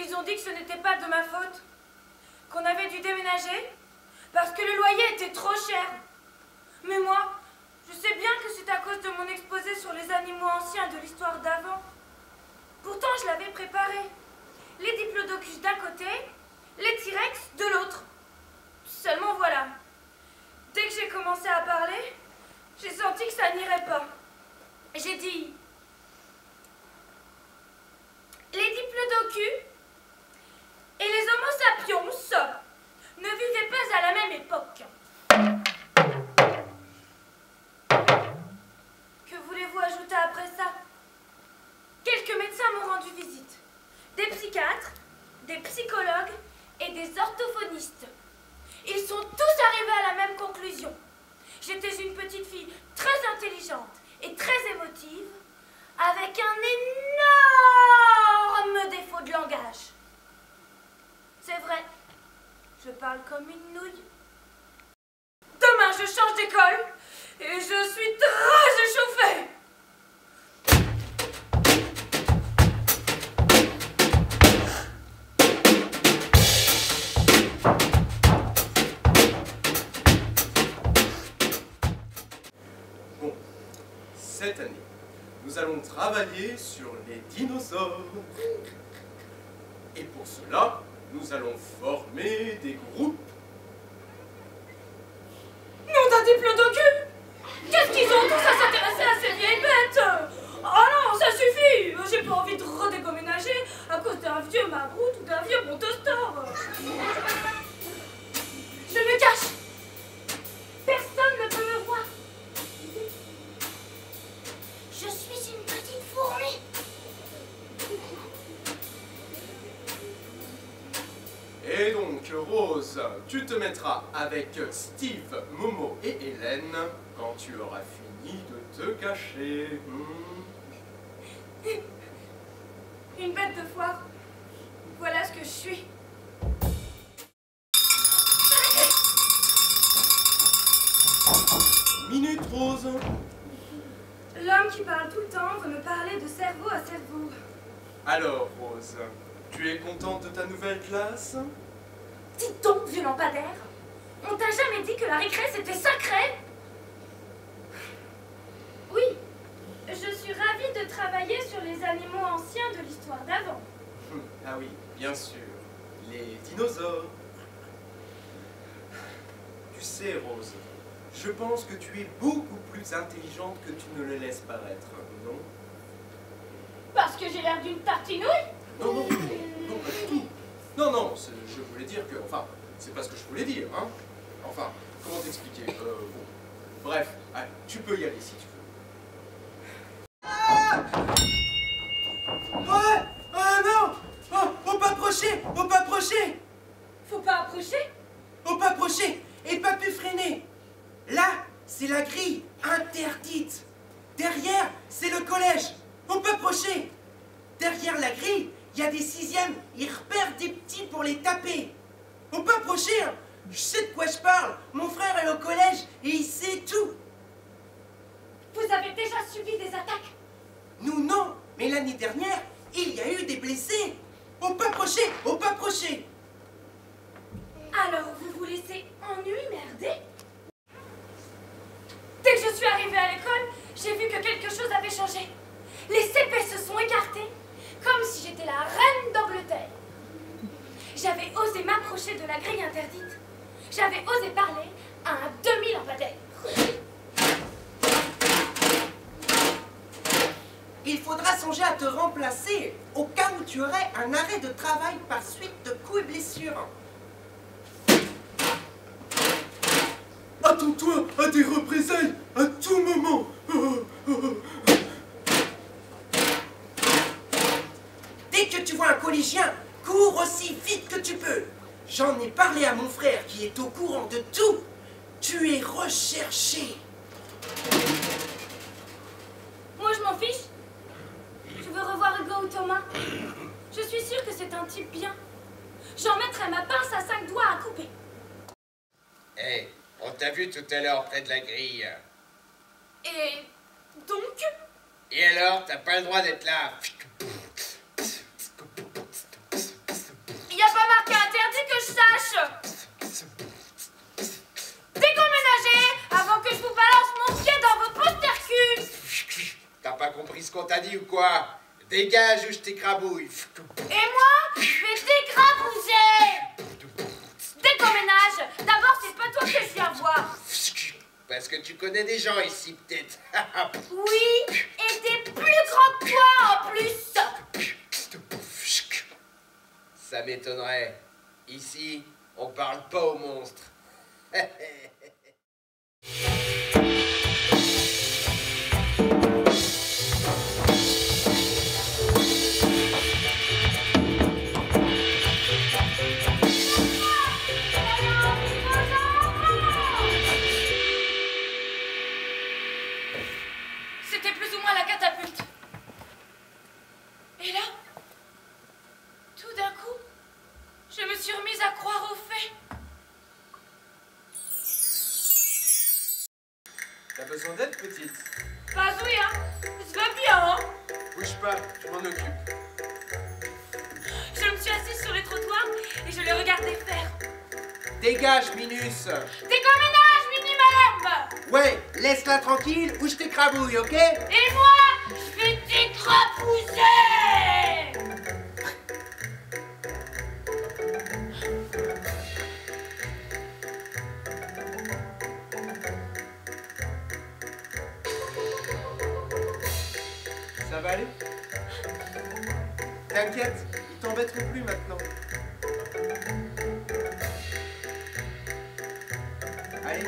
Ils ont dit que ce n'était pas de ma faute, qu'on avait dû déménager parce que le loyer était trop cher. Mais moi, je sais bien que c'est à cause de mon exposé sur les animaux anciens de l'histoire d'avant. Pourtant, je l'avais préparé. Les diplodocus d'un côté, les T-Rex de l'autre. Seulement voilà, dès que j'ai commencé à parler, j'ai senti que ça n'irait pas. J'ai dit... Les diplodocus et les homo sapiens ne vivaient pas à la même époque. Que voulez-vous ajouter après ça? Quelques médecins m'ont rendu visite. Des psychiatres, des psychologues et des orthophonistes. Ils sont tous arrivés à la même conclusion. J'étais une petite fille très intelligente et très émotive, avec un énorme défaut de langage. C'est vrai, je parle comme une nouille. Demain, je change d'école et je suis très échauffée. Bon, cette année, nous allons travailler sur les dinosaures. Et pour cela, nous allons former des groupes. Nom d'un diplodocus! Qu'est-ce qu'ils ont tous à s'intéresser à ces vieilles bêtes? Oh non, ça suffit! J'ai pas envie de redéménager à cause d'un vieux mabrout ou d'un vieux montostor. Je me cache! Personne ne peut me voir. Je suis une petite fourmi. Et donc, Rose, tu te mettras avec Steve, Momo et Hélène quand tu auras fini de te cacher. Une bête de foire. Voilà ce que je suis. Minute, Rose. L'homme qui parle tout le temps veut me parler de cerveau à cerveau. Alors, Rose, tu es contente de ta nouvelle classe? Dis donc, vieux lampadaire, on t'a jamais dit que la récré c'était sacré? Oui, je suis ravie de travailler sur les animaux anciens de l'histoire d'avant. Ah oui, bien sûr, les dinosaures. Tu sais, Rose, je pense que tu es beaucoup plus intelligente que tu ne le laisses paraître, non? Parce que j'ai l'air d'une tartinouille? Non, non, non, pas du tout. Non, non, je voulais dire que... Enfin, c'est pas ce que je voulais dire, hein. Enfin, comment t'expliquer bon. Bref, allez, tu peux y aller si tu veux. Ah ouais. Non. Faut pas approcher. Faut pas approcher. Faut pas approcher? Faut pas approcher. Et pas plus freiner. Là, c'est la grille interdite. Derrière, c'est le collège. Faut pas approcher. Derrière la grille, il y a des sixièmes. Ils repèrent des petits pour les taper. Faut pas approcher. Hein. Je sais de quoi je parle. Mon frère est au collège et il sait tout. Vous avez déjà subi des attaques? Nous, non. Mais l'année dernière, il y a eu des blessés. Faut pas approcher. Faut pas approcher. Alors vous vous laissez ennumerder? Dès que je suis arrivée à l'école, j'ai vu que quelque chose avait changé. Les CP se sont écartés, comme si j'étais la reine d'Angleterre. J'avais osé m'approcher de la grille interdite. J'avais osé parler à un demi-lampadaire. Il faudra songer à te remplacer au cas où tu aurais un arrêt de travail par suite de coups et blessures. Attends-toi à des représailles à tout moment. Dès que tu vois un collégien, cours aussi vite que tu peux. J'en ai parlé à mon frère qui est au courant de tout. Tu es recherché. Moi, je m'en fiche. Je veux revoir Hugo ou Thomas. Je suis sûre que c'est un type bien. J'en mettrai ma pince à 5 doigts à couper. Hé, on t'a vu tout à l'heure près de la grille. Et donc? Et alors, t'as pas le droit d'être là. lâches! Décomménagez avant que je vous balance mon pied dans vos postercules! T'as pas compris ce qu'on t'a dit ou quoi? Dégage ou je t'écrabouille. Et moi, je vais t'écrabouiller! Décomménage! D'abord, c'est pas toi que je viens voir! Parce que tu connais des gens ici, peut-être. Oui, et des plus grands que toi en plus! Ça m'étonnerait. Ici, on parle pas aux monstres. C'était plus ou moins la catapulte. Et là, tout d'un coup, je me suis remise à croire aux faits. T'as besoin d'aide, petite? Pas oui, hein. Ça va bien, hein. Bouge pas, je m'en occupe. Je me suis assise sur le trottoir et je l'ai regardé faire. Dégage, Minus! Décomménage minimum! Ouais, laisse-la tranquille ou je t'écrabouille, ok? Et moi, je vais t'écrabouiller! Ça va aller? T'inquiète, ils t'embêteront plus maintenant. Allez,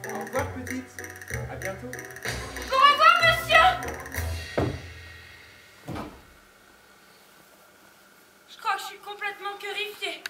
au revoir, petite. À bientôt. Au revoir, monsieur! Je crois que je suis complètement currifiée.